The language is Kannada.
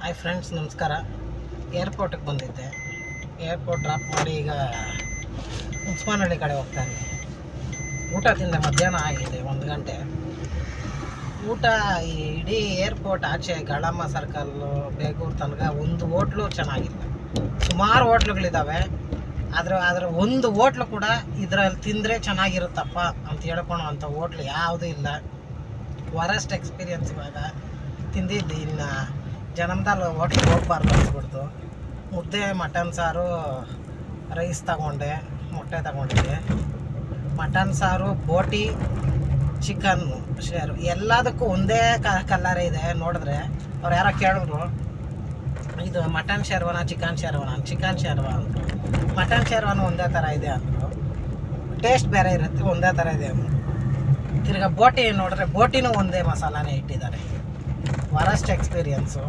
ಹಾಯ್ ಫ್ರೆಂಡ್ಸ್, ನಮಸ್ಕಾರ. ಏರ್ಪೋರ್ಟಿಗೆ ಬಂದಿದ್ದೆ. ಏರ್ಪೋರ್ಟ್ ಡ್ರಾಪ್ ಮಾಡಿ ಈಗ ಉಸ್ಮಾನಹಳ್ಳಿ ಕಡೆ ಹೋಗ್ತಾ ಇದ್ದೀನಿ. ಊಟ ತಿಂದೆ, ಮಧ್ಯಾಹ್ನ ಆಗಿದೆ 1 ಗಂಟೆ. ಊಟ ಈ ಇಡೀ ಏರ್ಪೋರ್ಟ್ ಆಚೆ ಗಳಮ್ಮ ಸರ್ಕಲ್ಲು ಬೇಗೂರು ತನಕ ಒಂದು ಹೋಟ್ಲು ಚೆನ್ನಾಗಿಲ್ಲ. ಸುಮಾರು ಹೋಟ್ಲುಗಳಿದ್ದಾವೆ, ಆದರೆ ಒಂದು ಹೋಟ್ಲು ಕೂಡ ಇದರಲ್ಲಿ ತಿಂದರೆ ಚೆನ್ನಾಗಿರುತ್ತಪ್ಪ ಅಂತ ಹೇಳ್ಕೊಳೋ ಅಂಥ ಹೋಟ್ಲು ಯಾವುದೂ ಇಲ್ಲ. Worst experience. ಇವಾಗ ತಿಂದಿದ್ದು ಇನ್ನು ಜನ್ಮದಲ್ಲಿ ಹೋಟ್ಲಿಗೆ ಹೋಗ್ಬಾರ್ದು ಅನ್ಸ್ಬಿಡ್ತು. ಮುದ್ದೆ, ಮಟನ್ ಸಾರು, ರೈಸ್ ತಗೊಂಡೆ, ಮೊಟ್ಟೆ ತಗೊಂಡಿದ್ದೆ. ಮಟನ್ ಸಾರು, ಬೋಟಿ, ಚಿಕನ್ನು ಶೇರು ಎಲ್ಲದಕ್ಕೂ ಒಂದೇ ಕಲರೇ ಇದೆ. ನೋಡಿದ್ರೆ ಅವ್ರು ಯಾರೋ ಕೇಳಿದ್ರು, ಇದು ಮಟನ್ ಶೇರ್ವಾನ ಚಿಕನ್ ಶೇರ್ವಾನ? ಚಿಕನ್ ಶೇರ್ವಾ ಅಂದರು. ಮಟನ್ ಶೇರ್ವಾನು ಒಂದೇ ಥರ ಇದೆ ಅಂದರು. ಟೇಸ್ಟ್ ಬೇರೆ ಇರುತ್ತೆ, ಒಂದೇ ಥರ ಇದೆ ಅಂದರು. ತಿರ್ಗಾ ಬೋಟಿ ನೋಡಿದ್ರೆ ಬೋಟಿನೂ ಒಂದೇ ಮಸಾಲಾನೇ ಇಟ್ಟಿದ್ದಾರೆ. Worst experience.